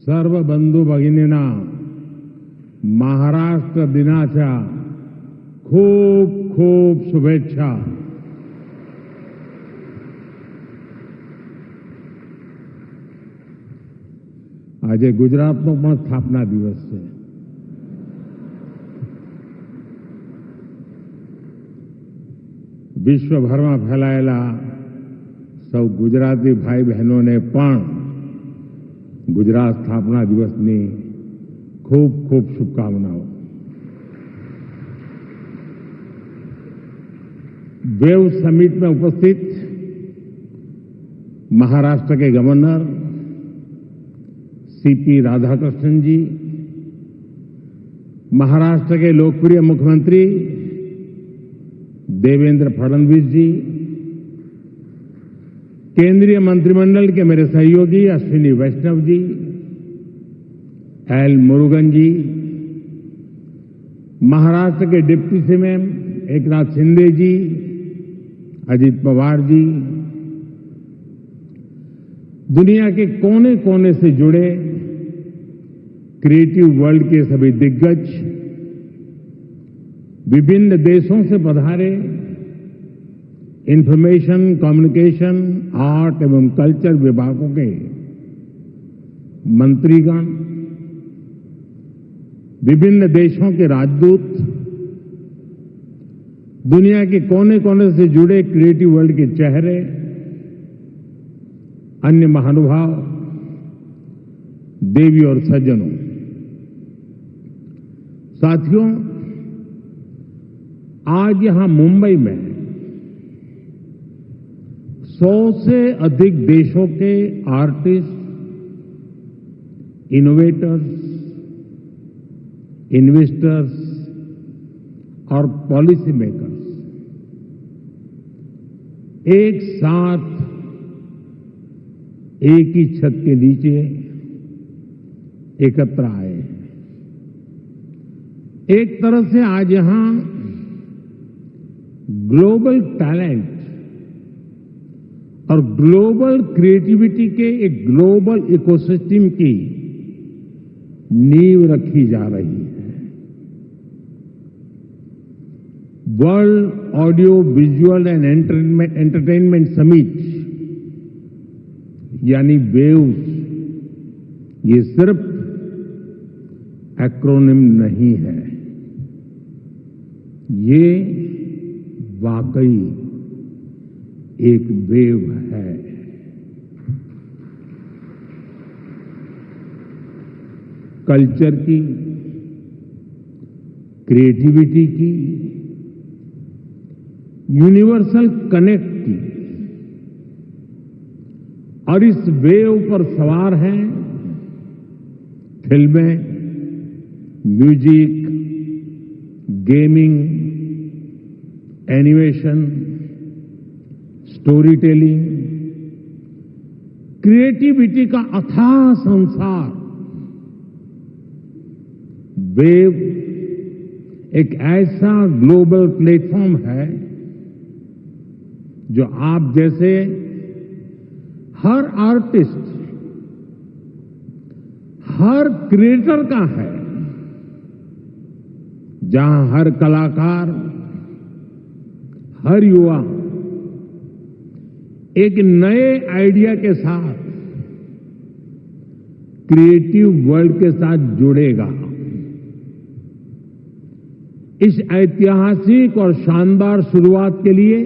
सर्व बंधू भगिनींना महाराष्ट्र दिनाच्या खूप खूप शुभेच्छा. આજે ગુજરાતનો પણ સ્થાપના દિવસ છે. વિશ્વભરમાં ફેલાયેલા સૌ ગુજરાતી ભાઈ બહેનોને પણ ગુજરાત સ્થાપના દિવસની खूब खूब शुभकामनाओं. वेव समिट में उपस्थित महाराष्ट्र के गवर्नर सीपी राधाकृष्णन जी, महाराष्ट्र के लोकप्रिय मुख्यमंत्री देवेंद्र फडणवीस जी, केंद्रीय मंत्रिमंडल के मेरे सहयोगी अश्विनी वैष्णव जी, एल मुरुगन जी, महाराष्ट्र के डिप्टी सीएम एकनाथ शिंदे जी, अजित पवार जी, दुनिया के कोने कोने से जुड़े क्रिएटिव वर्ल्ड के सभी दिग्गज, विभिन्न देशों से पधारे इंफॉर्मेशन, कम्युनिकेशन, आर्ट एवं कल्चर विभागों के मंत्रीगण, विभिन्न देशों के राजदूत, दुनिया के कोने कोने से जुड़े क्रिएटिव वर्ल्ड के चेहरे, अन्य महानुभाव, देवी और सज्जनों, साथियों, आज यहां मुंबई में 100 से अधिक देशों के आर्टिस्ट, इनोवेटर्स, इन्वेस्टर्स और पॉलिसी मेकर्स एक साथ एक ही छत के नीचे एकत्र आए हैं. एक तरह से आज यहां ग्लोबल टैलेंट और ग्लोबल क्रिएटिविटी के एक ग्लोबल इकोसिस्टम की नींव रखी जा रही है. World audio visual and entertainment summit यानी वेव्स, ये सिर्फ एक्रोनिम नहीं है, ये वाकई एक वेव है. कल्चर की, क्रिएटिविटी की, यूनिवर्सल कनेक्ट की, और इस वेव पर सवार हैं फिल्में, music, gaming, animation, story telling, creativity का अथाह संसार. वेव एक ऐसा ग्लोबल प्लेटफॉर्म है जो आप जैसे हर आर्टिस्ट, हर क्रिएटर का है, जहां हर कलाकार, हर युवा एक नए आइडिया के साथ क्रिएटिव वर्ल्ड के साथ जुड़ेगा. इस ऐतिहासिक और शानदार शुरुआत के लिए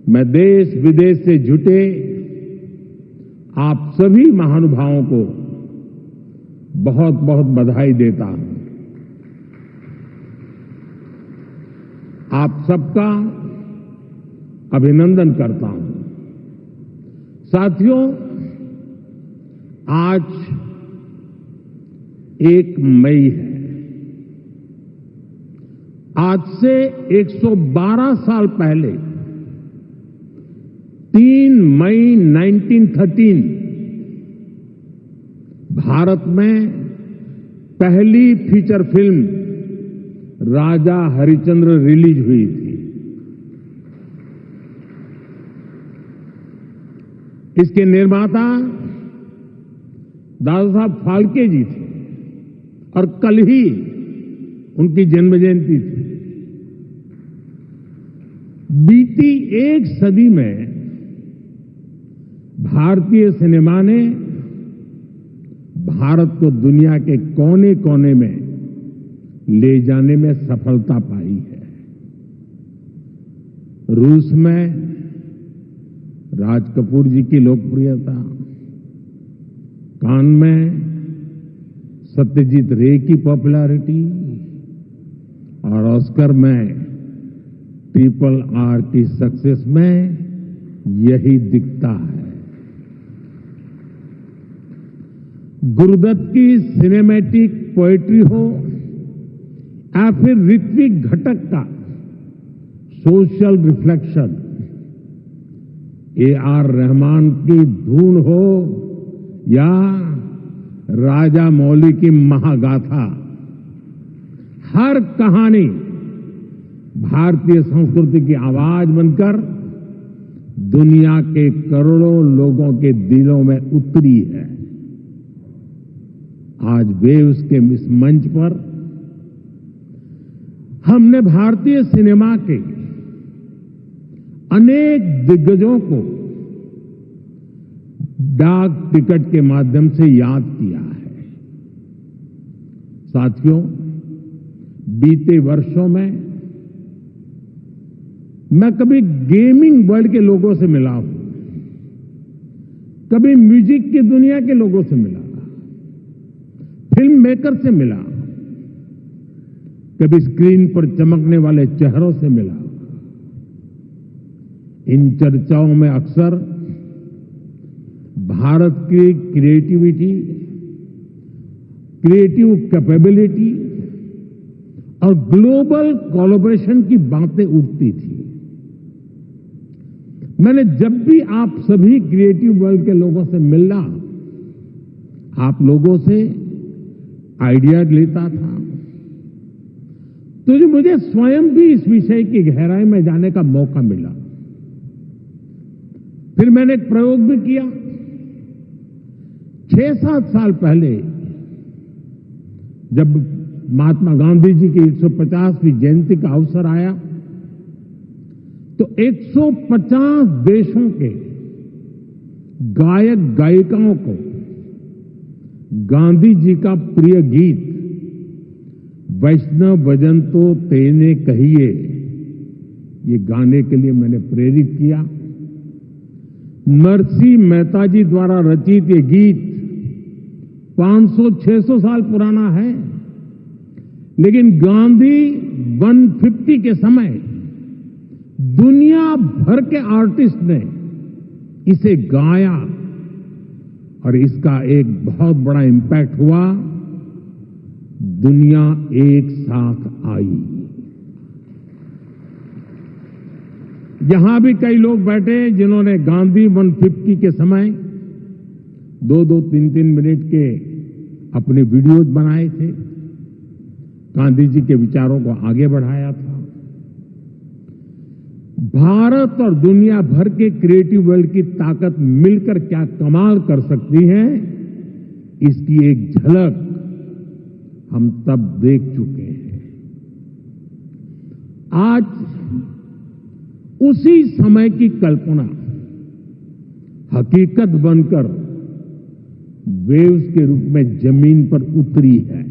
मैं देश विदेश से जुटे आप सभी महानुभावों को बहुत बहुत बधाई देता हूं. आप सबका अभिनंदन करता हूं. साथियों, आज 1 मई है. आज से 112 साल पहले 3 मई 1913 भारत में पहली फीचर फिल्म राजा हरिश्चंद्र रिलीज हुई थी. इसके निर्माता दादा साहब फाल्के जी थे और कल ही उनकी जन्म जयंती थी। बीती एक सदी में भारतीय सिनेमा ने भारत को दुनिया के कोने कोने में ले जाने में सफलता पाई है। रूस में राज कपूर जी की लोकप्रियता, कान में सत्यजीत रे की पॉपुलैरिटी और ऑस्कर में RRR की सक्सेस में यही दिखता है। गुरुदत्त की सिनेमैटिक पोएट्री हो या फिर ऋत्विक घटक का सोशल रिफ्लेक्शन, AR रहमान की धून हो या राजा मौली की महागाथा, हर कहानी भारतीय संस्कृति की आवाज बनकर दुनिया के करोड़ों लोगों के दिलों में उतरी है। आज वेव्स के इस मंच पर हमने भारतीय सिनेमा के अनेक दिग्गजों को डाक टिकट के माध्यम से याद किया है। साथियों, बीते वर्षों में मैं कभी गेमिंग वर्ल्ड के लोगों से मिला हूं, कभी म्यूजिक की दुनिया के लोगों से मिला, फिल्म मेकर से मिला, कभी स्क्रीन पर चमकने वाले चेहरों से मिला। इन चर्चाओं में अक्सर भारत की क्रिएटिविटी, क्रिएटिव कैपेबिलिटी और ग्लोबल कोलैबोरेशन की बातें उठती थी। मैंने जब भी आप सभी क्रिएटिव वर्ल्ड के लोगों से मिलना, आप लोगों से आइडिया लेता था, तो मुझे स्वयं भी इस विषय की गहराई में जाने का मौका मिला। फिर मैंने एक प्रयोग भी किया। 6-7 साल पहले जब महात्मा गांधी जी की 150वीं जयंती का अवसर आया, तो 150 देशों के गायक गायिकाओं को गांधी जी का प्रिय गीत वैष्णव भजन तो तेने कहिए, ये गाने के लिए मैंने प्रेरित किया। नरसिंह मेहता जी द्वारा रचित ये गीत 500-600 साल पुराना है, लेकिन गांधी 150 के समय दुनिया भर के आर्टिस्ट ने इसे गाया और इसका एक बहुत बड़ा इंपैक्ट हुआ। दुनिया एक साथ आई। यहां भी कई लोग बैठे जिन्होंने गांधी 150 के समय 2-2, 3-3 मिनट के अपने वीडियोज बनाए थे, गांधी जी के विचारों को आगे बढ़ाया था। भारत और दुनिया भर के क्रिएटिव वर्ल्ड की ताकत मिलकर क्या कमाल कर सकती है, इसकी एक झलक हम तब देख चुके हैं। आज उसी समय की कल्पना हकीकत बनकर वेव्स के रूप में जमीन पर उतरी है।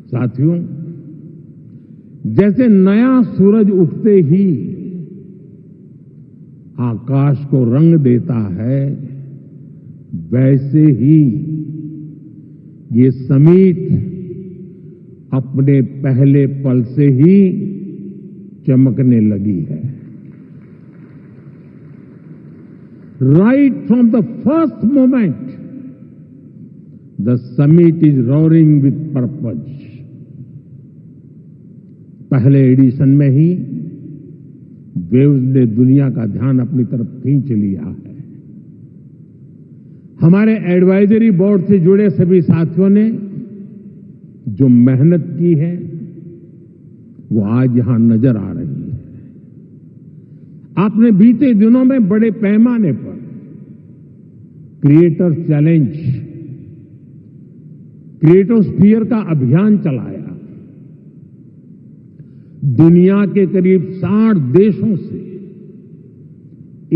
साथियों, जैसे नया सूरज उगते ही आकाश को रंग देता है, वैसे ही ये समीट अपने पहले पल से ही चमकने लगी है। Right from the first moment the summit is roaring with purpose. पहले एडिशन में ही वेव्स ने दुनिया का ध्यान अपनी तरफ खींच लिया है। हमारे एडवाइजरी बोर्ड से जुड़े सभी साथियों ने जो मेहनत की है वो आज यहां नजर आ रही है। आपने बीते दिनों में बड़े पैमाने पर क्रिएटर चैलेंज, क्रिएटोस्फीयर का अभियान चलाया। दुनिया के करीब 60 देशों से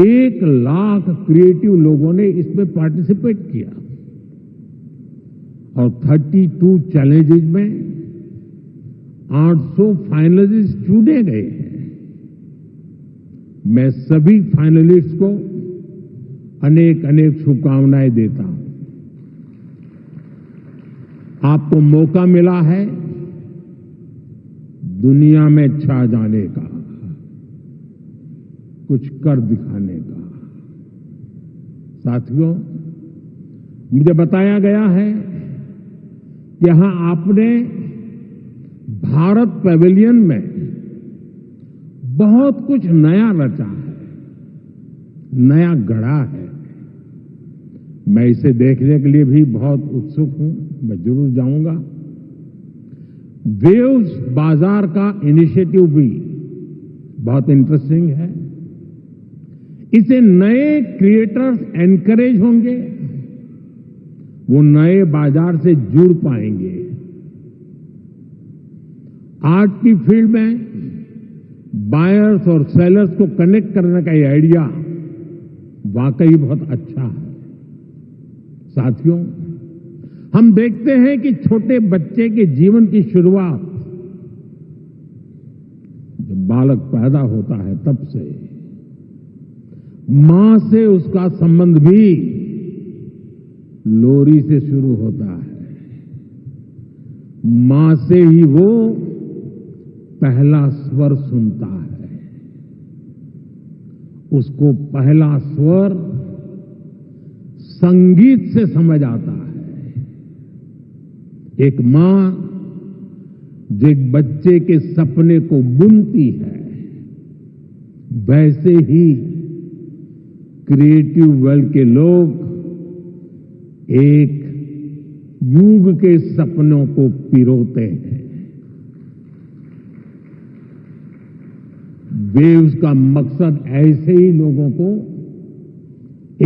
1 लाख क्रिएटिव लोगों ने इसमें पार्टिसिपेट किया और 32 चैलेंजेस में 800 फाइनलिस्ट चुने गए हैं। मैं सभी फाइनलिस्ट को अनेक अनेक शुभकामनाएं देता हूं। आपको मौका मिला है दुनिया में छा जाने का, कुछ कर दिखाने का। साथियों, मुझे बताया गया है कि यहां आपने भारत पैवेलियन में बहुत कुछ नया रचा है, नया गढ़ा है। मैं इसे देखने के लिए भी बहुत उत्सुक हूं, मैं जरूर जाऊंगा। वेव्स बाजार का इनिशिएटिव भी बहुत इंटरेस्टिंग है। इसे नए क्रिएटर्स एनकरेज होंगे, वो नए बाजार से जुड़ पाएंगे। आर्ट की फील्ड में बायर्स और सेलर्स को कनेक्ट करने का ये आइडिया वाकई बहुत अच्छा है। साथियों, हम देखते हैं कि छोटे बच्चे के जीवन की शुरुआत जब बालक पैदा होता है तब से मां से उसका संबंध भी लोरी से शुरू होता है। मां से ही वो पहला स्वर सुनता है। उसको पहला स्वर संगीत से समझ आता है। एक मां जो एक बच्चे के सपने को बुनती है, वैसे ही क्रिएटिव वर्ल्ड के लोग एक युग के सपनों को पिरोते हैं। वेव्स का मकसद ऐसे ही लोगों को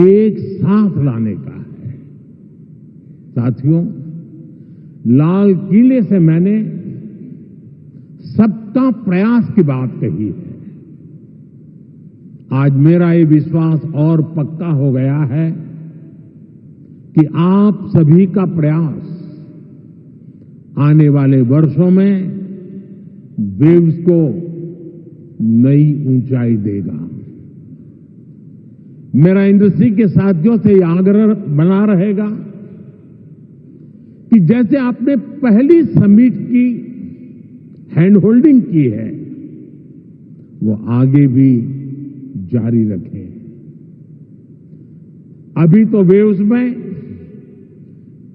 एक साथ लाने का है। साथियों, लाल किले से मैंने सबका प्रयास की बात कही है। आज मेरा ये विश्वास और पक्का हो गया है कि आप सभी का प्रयास आने वाले वर्षों में वेव्स को नई ऊंचाई देगा। मेरा इंडस्ट्री के साथियों से यह आग्रह बना रहेगा कि जैसे आपने पहली समिट की हैंड होल्डिंग की है, वो आगे भी जारी रखें। अभी तो वेव्स में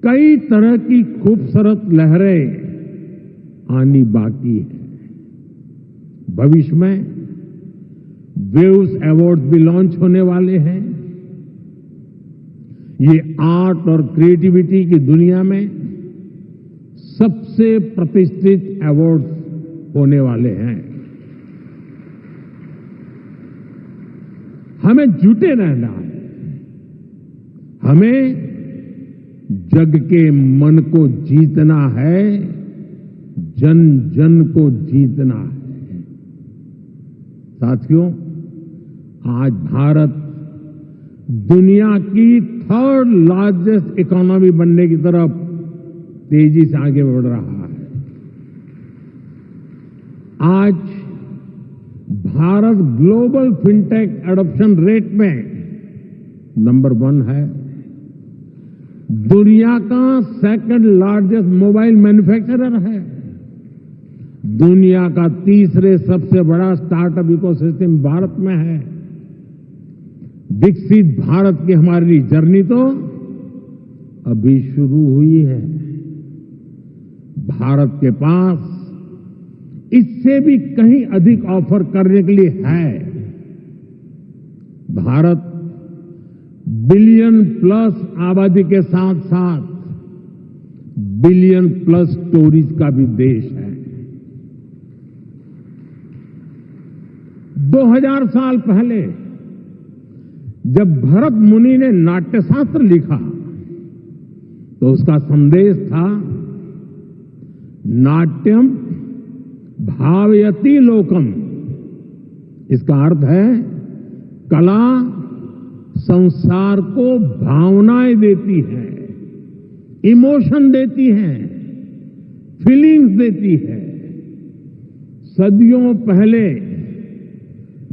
कई तरह की खूबसूरत लहरें आनी बाकी है। भविष्य में वेव्स अवार्ड भी लॉन्च होने वाले हैं। ये आर्ट और क्रिएटिविटी की दुनिया में सबसे प्रतिष्ठित अवार्ड होने वाले हैं। हमें जुटे रहना है। हमें जग के मन को जीतना है, जन जन को जीतना है। साथियों, आज भारत दुनिया की 3rd लार्जेस्ट इकोनॉमी बनने की तरफ तेजी से आगे बढ़ रहा है। आज Bharat global fintech adoption rate में नंबर 1 है। दुनिया का 2nd लार्जेस्ट मोबाइल मैन्युफैक्चरर है। दुनिया का 3रे सबसे बड़ा स्टार्टअप इकोसिस्टम भारत में है। विकसित भारत की हमारी जर्नी तो अभी शुरू हुई है। भारत के पास इससे भी कहीं अधिक ऑफर करने के लिए है। भारत बिलियन+ आबादी के साथ साथ बिलियन+ स्टोरीज का भी देश है। 2000 साल पहले जब भरत मुनि ने नाट्यशास्त्र लिखा तो उसका संदेश था नाट्यम भावयति लोकम। इसका अर्थ है कला संसार को भावनाएं देती है, इमोशन देती है, फीलिंग्स देती है। सदियों पहले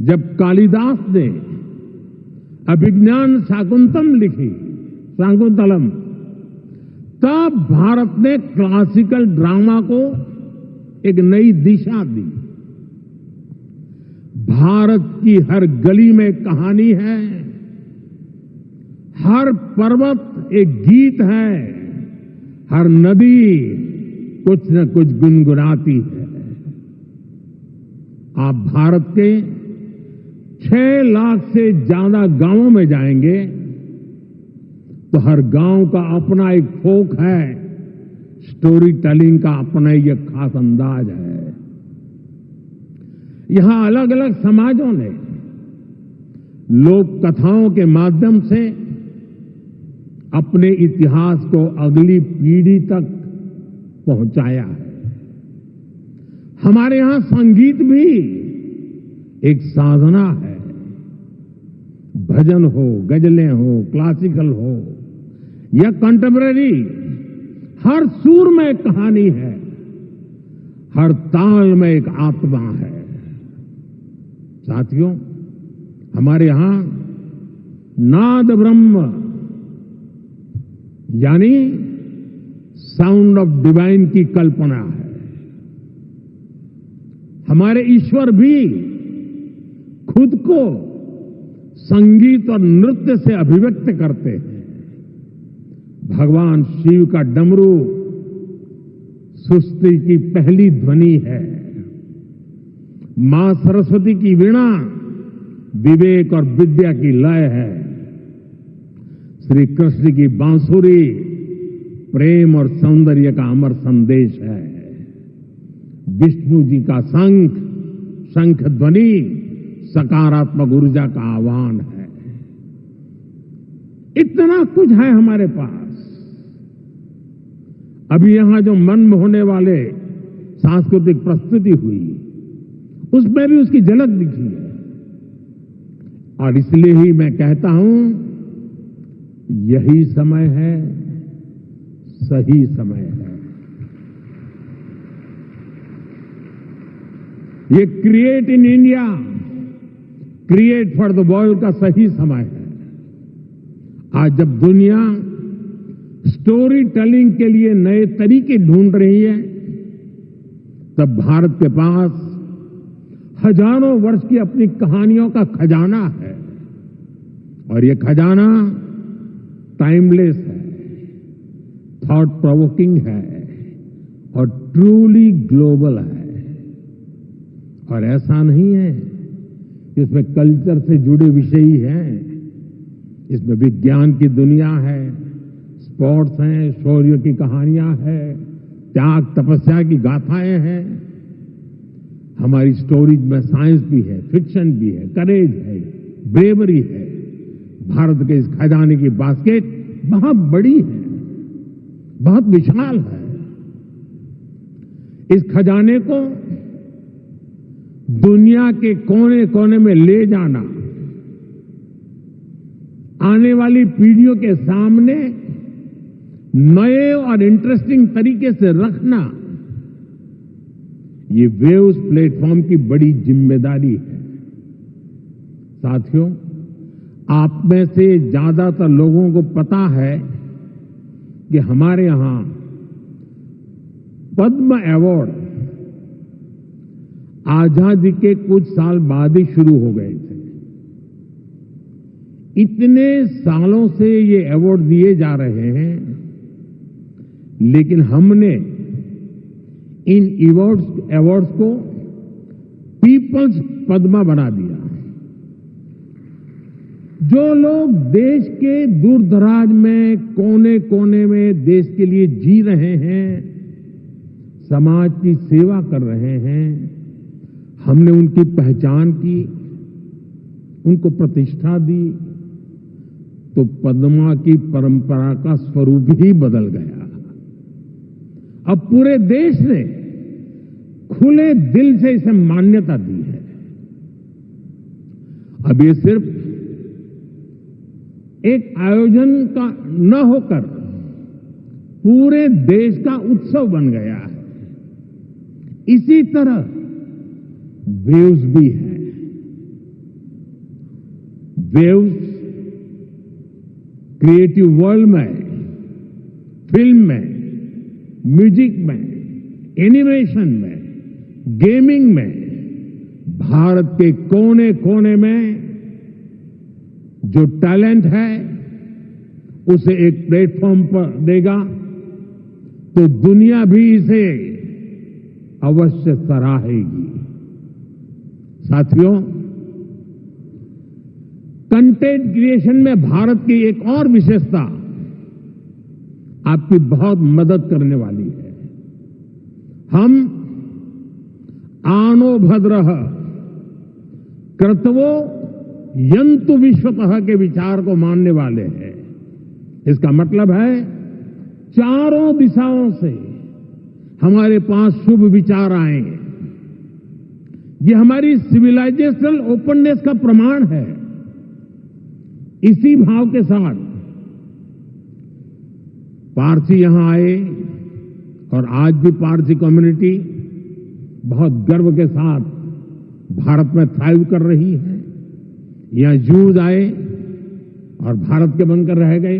जब कालिदास ने अभिज्ञान शाकुंतलम लिखी, शाकुंतलम, तब भारत ने क्लासिकल ड्रामा को एक नई दिशा दी। भारत की हर गली में कहानी है, हर पर्वत एक गीत है, हर नदी कुछ न कुछ गुनगुनाती है। आप भारत के 6 लाख से ज्यादा गांवों में जाएंगे तो हर गांव का अपना एक फोक है, स्टोरी टेलिंग का अपना ही एक खास अंदाज है। यहां अलग अलग समाजों ने लोक कथाओं के माध्यम से अपने इतिहास को अगली पीढ़ी तक पहुंचाया है। हमारे यहां संगीत भी एक साधना है। भजन हो, गजलें हो, क्लासिकल हो या कंटेम्पररी, हर सुर में एक कहानी है, हर ताल में एक आत्मा है। साथियों, हमारे यहां नाद ब्रह्म यानी साउंड ऑफ डिवाइन की कल्पना है। हमारे ईश्वर भी खुद को संगीत और नृत्य से अभिव्यक्त करते हैं। भगवान शिव का डमरू सृष्टि की पहली ध्वनि है। मां सरस्वती की वीणा विवेक और विद्या की लय है। श्री कृष्ण की बांसुरी प्रेम और सौंदर्य का अमर संदेश है। विष्णु जी का शंख ध्वनि सकारात्मक ऊर्जा का आह्वान है। इतना कुछ है हमारे पास। अभी यहां जो मन में होने वाले सांस्कृतिक प्रस्तुति हुई, उसमें भी उसकी झलक दिखी है। और इसलिए ही मैं कहता हूं, यही समय है, सही समय है। ये create in India, create for the world का सही समय है। आज जब दुनिया स्टोरी टेलिंग के लिए नए तरीके ढूंढ रही है, तब भारत के पास हजारों वर्ष की अपनी कहानियों का खजाना है। और ये खजाना टाइमलेस है, थॉट प्रोवोकिंग है और ट्रूली ग्लोबल है। और ऐसा नहीं है कि इसमें कल्चर से जुड़े विषय ही हैं। इसमें विज्ञान की दुनिया है, स्पोर्ट्स हैं, शौर्य की कहानियां हैं, त्याग तपस्या की गाथाएं हैं। हमारी स्टोरीज में साइंस भी है, फिक्शन भी है, करेज है, ब्रेवरी है। भारत के इस खजाने की बास्केट बहुत बड़ी है, बहुत विशाल है। इस खजाने को दुनिया के कोने कोने में ले जाना, आने वाली पीढ़ियों के सामने नए और इंटरेस्टिंग तरीके से रखना, ये वेव्स प्लेटफॉर्म की बड़ी जिम्मेदारी है। साथियों, आप में से ज्यादातर लोगों को पता है कि हमारे यहां पद्म अवार्ड आजादी के कुछ साल बाद ही शुरू हो गए थे। इतने सालों से ये अवार्ड दिए जा रहे हैं, लेकिन हमने इन अवार्ड्स को पीपल्स पद्मा बना दिया। जो लोग देश के दूर दराज में, कोने कोने में देश के लिए जी रहे हैं, समाज की सेवा कर रहे हैं, हमने उनकी पहचान की, उनको प्रतिष्ठा दी, तो पद्मा की परंपरा का स्वरूप ही बदल गया। अब पूरे देश ने खुले दिल से इसे मान्यता दी है। अब ये सिर्फ एक आयोजन का न होकर पूरे देश का उत्सव बन गया है। इसी तरह वेव्स भी है। वेव्स क्रिएटिव वर्ल्ड में, फिल्म में, म्यूजिक में, एनिमेशन में, गेमिंग में भारत के कोने कोने में जो टैलेंट है उसे एक प्लेटफॉर्म पर देगा तो दुनिया भी इसे अवश्य सराहेगी। साथियों, कंटेंट क्रिएशन में भारत की एक और विशेषता आपकी बहुत मदद करने वाली है। हम आनो भद्रः कर्तवो यंतु विश्वतः के विचार को मानने वाले हैं। इसका मतलब है चारों दिशाओं से हमारे पास शुभ विचार आए। ये हमारी सिविलाइजेशनल ओपननेस का प्रमाण है। इसी भाव के साथ पारसी यहां आए और आज भी पारसी कम्युनिटी बहुत गर्व के साथ भारत में थ्राइव कर रही है। यहां जूज आए और भारत के बनकर रह गए।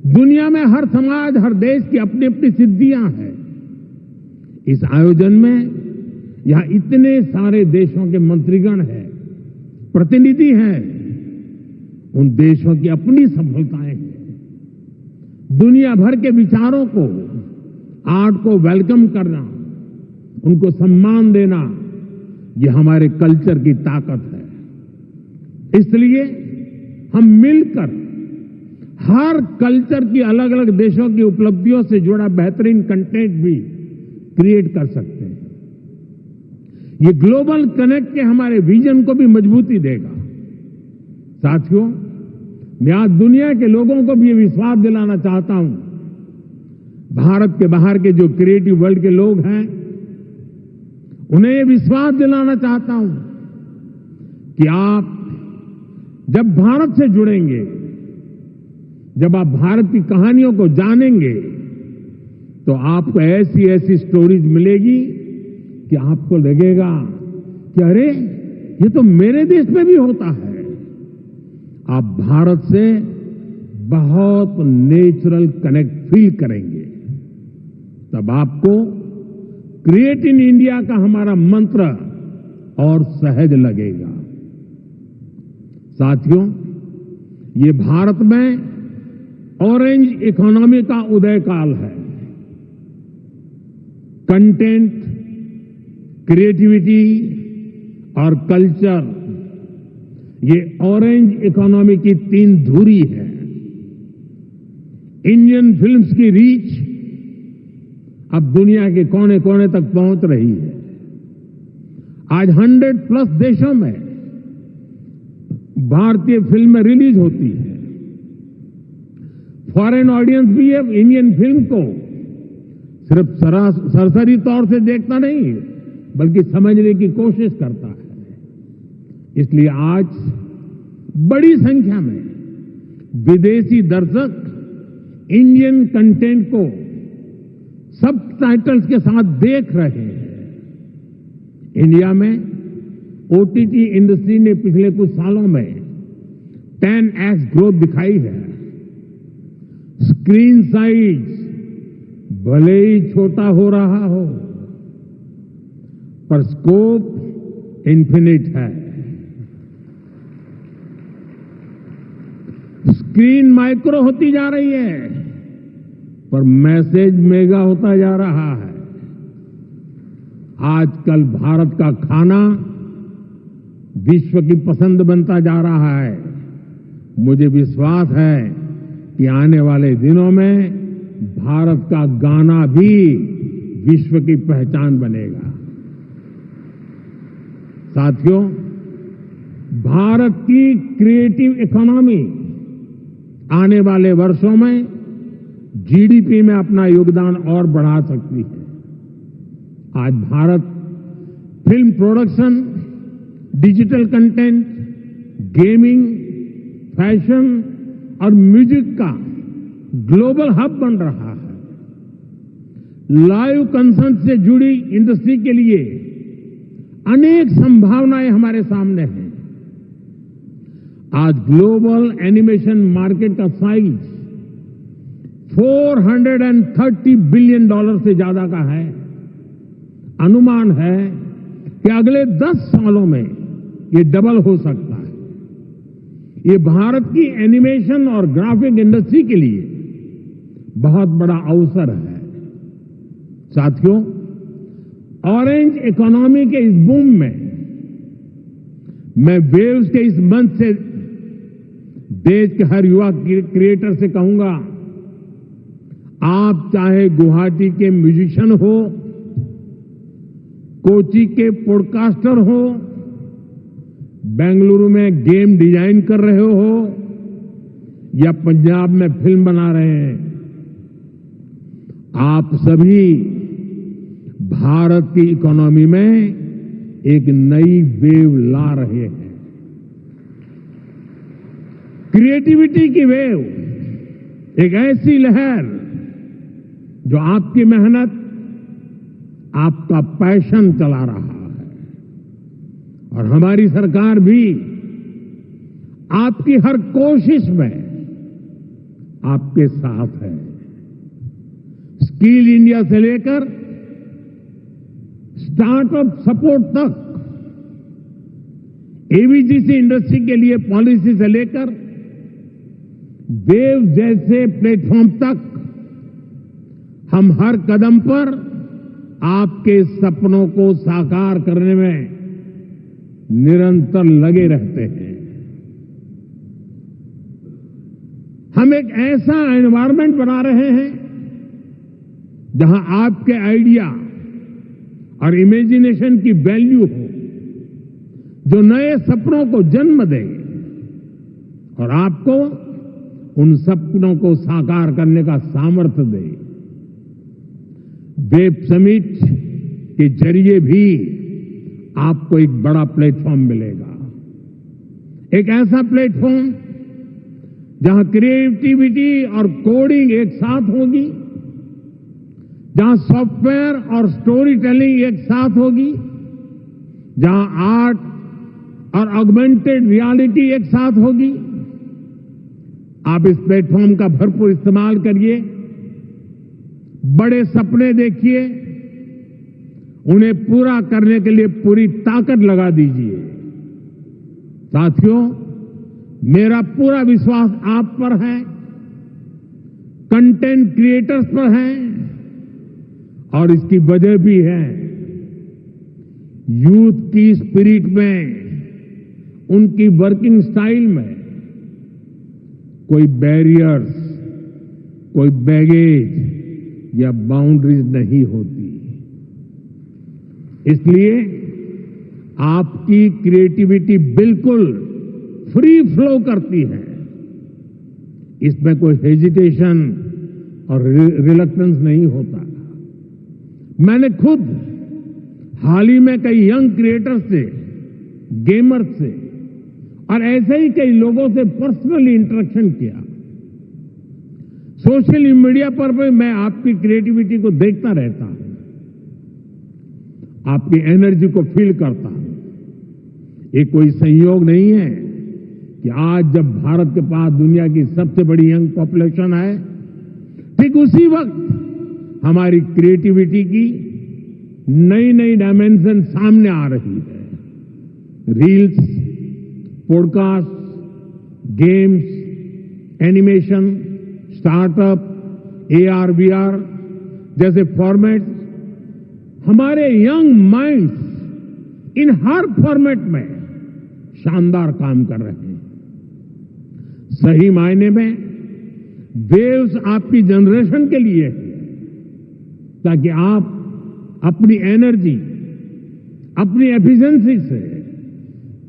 दुनिया में हर समाज, हर देश की अपनी अपनी सिद्धियां हैं। इस आयोजन में यहां इतने सारे देशों के मंत्रीगण हैं, प्रतिनिधि हैं। उन देशों की अपनी सफलताएं हैं। दुनिया भर के विचारों को, आर्ट को वेलकम करना, उनको सम्मान देना, ये हमारे कल्चर की ताकत है। इसलिए हम मिलकर हर कल्चर की, अलग अलग देशों की उपलब्धियों से जुड़ा बेहतरीन कंटेंट भी क्रिएट कर सकते हैं। ये ग्लोबल कनेक्ट के हमारे विजन को भी मजबूती देगा। साथियों, मैं आज दुनिया के लोगों को भी ये विश्वास दिलाना चाहता हूं, भारत के बाहर के जो क्रिएटिव वर्ल्ड के लोग हैं, उन्हें ये विश्वास दिलाना चाहता हूं कि आप जब भारत से जुड़ेंगे, जब आप भारत की कहानियों को जानेंगे, तो आपको ऐसी ऐसी स्टोरीज मिलेगी कि आपको लगेगा कि अरे, ये तो मेरे देश में भी होता है। आप भारत से बहुत नेचुरल कनेक्ट फील करेंगे। तब आपको क्रिएट इन इंडिया का हमारा मंत्र और सहज लगेगा। साथियों, ये भारत में ऑरेंज इकोनॉमी का उदय काल है। कंटेंट, क्रिएटिविटी और कल्चर, ये ऑरेंज इकोनॉमी की तीन धुरी है। इंडियन फिल्म्स की रीच अब दुनिया के कोने कोने तक पहुंच रही है। आज 100+ देशों में भारतीय फिल्में रिलीज होती है। फॉरेन ऑडियंस भी अब इंडियन फिल्म को सिर्फ सरसरी तौर से देखता नहीं, बल्कि समझने की कोशिश करता है। इसलिए आज बड़ी संख्या में विदेशी दर्शक इंडियन कंटेंट को सबटाइटल्स के साथ देख रहे हैं। इंडिया में ओटीटी इंडस्ट्री ने पिछले कुछ सालों में 10x ग्रोथ दिखाई है। स्क्रीन साइज भले ही छोटा हो रहा हो, पर स्कोप इन्फिनिट है। स्क्रीन माइक्रो होती जा रही है, पर मैसेज मेगा होता जा रहा है। आजकल भारत का खाना विश्व की पसंद बनता जा रहा है। मुझे विश्वास है कि आने वाले दिनों में भारत का गाना भी विश्व की पहचान बनेगा। साथियों, भारत की क्रिएटिव इकोनॉमी आने वाले वर्षों में जीडीपी में अपना योगदान और बढ़ा सकती है। आज Bharat film production, digital content, gaming, fashion और म्यूजिक का ग्लोबल हब बन रहा है। लाइव कंसर्ट से जुड़ी इंडस्ट्री के लिए अनेक संभावनाएं हमारे सामने हैं। आज ग्लोबल एनिमेशन मार्केट का साइज $430 बिलियन से ज्यादा का है। अनुमान है कि अगले 10 सालों में ये डबल हो सकता है। ये भारत की एनिमेशन और ग्राफिक इंडस्ट्री के लिए बहुत बड़ा अवसर है। साथियों, ऑरेंज इकोनॉमी के इस बूम में मैं वेव्स के इस मंच से देश के हर युवा क्रिएटर से कहूंगा, आप चाहे गुवाहाटी के म्यूजिशियन हो, कोची के पॉडकास्टर हो, बेंगलुरु में गेम डिजाइन कर रहे हो या पंजाब में फिल्म बना रहे हैं, आप सभी भारत की इकोनॉमी में एक नई वेव ला रहे हैं। क्रिएटिविटी की वेव, एक ऐसी लहर जो आपकी मेहनत, आपका पैशन चला रहा है। और हमारी सरकार भी आपकी हर कोशिश में आपके साथ है। स्किल इंडिया से लेकर स्टार्टअप सपोर्ट तक, एवीजीसी इंडस्ट्री के लिए पॉलिसी से लेकर वेव जैसे प्लेटफॉर्म तक, हम हर कदम पर आपके सपनों को साकार करने में निरंतर लगे रहते हैं। हम एक ऐसा एनवायरनमेंट बना रहे हैं जहां आपके आइडिया और इमेजिनेशन की वैल्यू हो, जो नए सपनों को जन्म दे और आपको उन सपनों को साकार करने का सामर्थ्य दे। वेब समिट के जरिए भी आपको एक बड़ा प्लेटफॉर्म मिलेगा। एक ऐसा प्लेटफॉर्म जहां क्रिएटिविटी और कोडिंग एक साथ होगी, जहां सॉफ्टवेयर और स्टोरी टेलिंग एक साथ होगी, जहां आर्ट और ऑगमेंटेड रियलिटी एक साथ होगी। आप इस प्लेटफॉर्म का भरपूर इस्तेमाल करिए, बड़े सपने देखिए, उन्हें पूरा करने के लिए पूरी ताकत लगा दीजिए। साथियों, मेरा पूरा विश्वास आप पर है, कंटेंट क्रिएटर्स पर है, और इसकी वजह भी है यूथ की स्पिरिट में, उनकी वर्किंग स्टाइल में कोई बैरियर्स, कोई बैगेज या बाउंड्रीज नहीं होती। इसलिए आपकी क्रिएटिविटी बिल्कुल फ्री फ्लो करती है। इसमें कोई हेजिटेशन और रिलक्टेंस नहीं होता। मैंने खुद हाल ही में कई यंग क्रिएटर्स से, गेमर्स से और ऐसे ही कई लोगों से पर्सनली इंटरेक्शन किया। सोशल मीडिया पर भी मैं आपकी क्रिएटिविटी को देखता रहता हूं, आपकी एनर्जी को फील करता हूं। ये कोई संयोग नहीं है कि आज जब भारत के पास दुनिया की सबसे बड़ी यंग पॉपुलेशन है, ठीक उसी वक्त हमारी क्रिएटिविटी की नई नई डायमेंशन सामने आ रही है। Reels, podcast, games, animation, startup, AR, VR जैसे फॉर्मेट्स हमारे यंग माइंड्स इन हर फॉर्मेट में शानदार काम कर रहे हैं। सही मायने में वेव्स आपकी जनरेशन के लिए है, ताकि आप अपनी एनर्जी, अपनी एफिशिएंसी से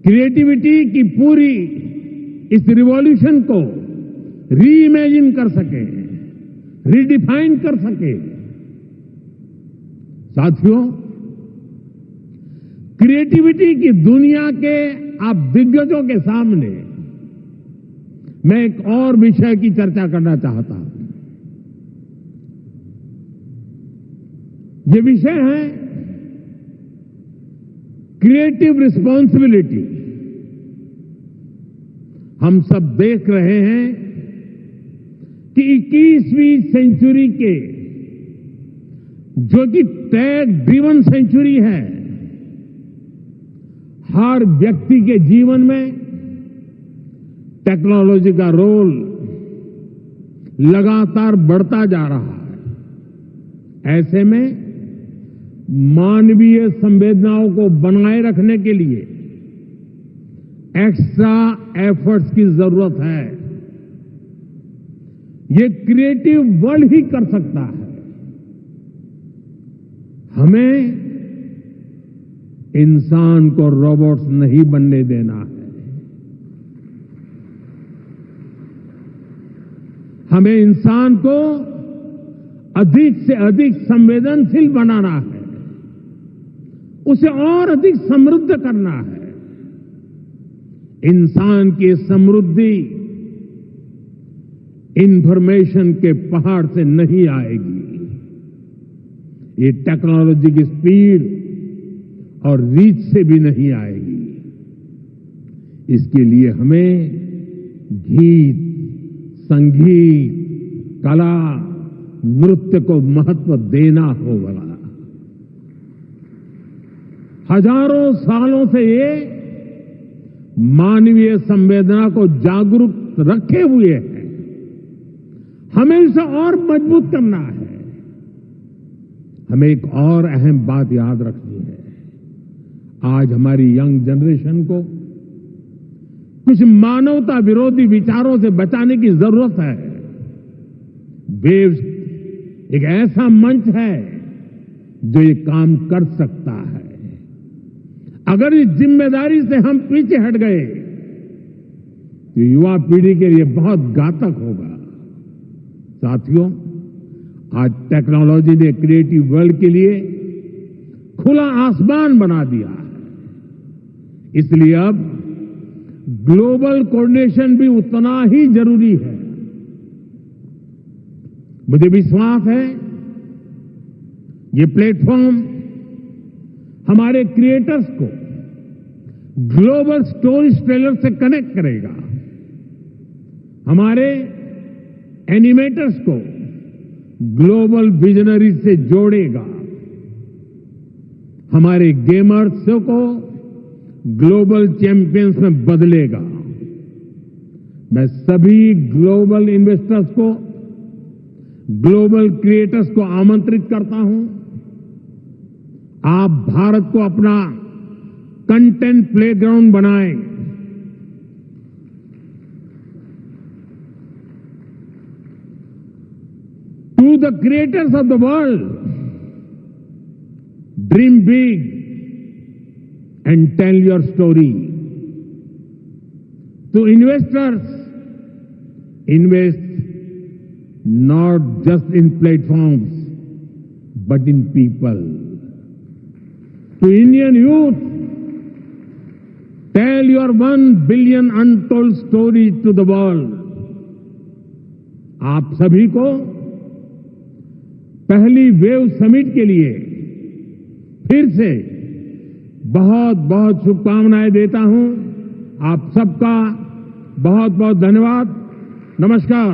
क्रिएटिविटी की पूरी इस रिवॉल्यूशन को रीइमेजिन कर सके, रीडिफाइन कर सके। साथियों, क्रिएटिविटी की दुनिया के आप दिग्गजों के सामने मैं एक और विषय की चर्चा करना चाहता हूं। ये विषय है क्रिएटिव रिस्पॉन्सिबिलिटी। हम सब देख रहे हैं कि 21वीं सेंचुरी के, जो कि टेक ड्रिवन सेंचुरी है, हर व्यक्ति के जीवन में टेक्नोलॉजी का रोल लगातार बढ़ता जा रहा है। ऐसे में मानवीय संवेदनाओं को बनाए रखने के लिए एक्स्ट्रा एफर्ट्स की जरूरत है। ये क्रिएटिव वर्ल्ड ही कर सकता है। हमें इंसान को रोबोट्स नहीं बनने देना है। हमें इंसान को अधिक से अधिक संवेदनशील बनाना है, उसे और अधिक समृद्ध करना है। इंसान की समृद्धि इंफॉर्मेशन के पहाड़ से नहीं आएगी, ये टेक्नोलॉजी की स्पीड और रीच से भी नहीं आएगी। इसके लिए हमें गीत, संगीत, कला, नृत्य को महत्व देना होगा। हजारों सालों से ये मानवीय संवेदना को जागरूक रखे हुए है। हमें इसे और मजबूत करना है। हमें एक और अहम बात याद रखनी है। आज हमारी यंग जनरेशन को कुछ मानवता विरोधी विचारों से बचाने की जरूरत है। वेव्स एक ऐसा मंच है जो ये काम कर सकता है। अगर इस जिम्मेदारी से हम पीछे हट गए तो युवा पीढ़ी के लिए बहुत घातक होगा। साथियों, आज टेक्नोलॉजी ने क्रिएटिव वर्ल्ड के लिए खुला आसमान बना दिया है। इसलिए अब ग्लोबल कोऑर्डिनेशन भी उतना ही जरूरी है। मुझे विश्वास है ये प्लेटफॉर्म हमारे क्रिएटर्स को ग्लोबल स्टोरी टेलर से कनेक्ट करेगा, हमारे एनिमेटर्स को ग्लोबल विजनरी से जोड़ेगा, हमारे गेमर्स को ग्लोबल चैंपियंस में बदलेगा। मैं सभी ग्लोबल इन्वेस्टर्स को, ग्लोबल क्रिएटर्स को आमंत्रित करता हूं, आप भारत को अपना कंटेंट प्लेग्राउंड बनाएं। To the creators of the world, dream big and tell your story. To investors, invest not just in platforms, but in people. To Indian youth, tell your 1 billion untold story to the world. आप सभी को पहली wave summit के लिए फिर से बहुत बहुत शुभकामनाएं देता हूं। आप सबका बहुत बहुत धन्यवाद। नमस्कार।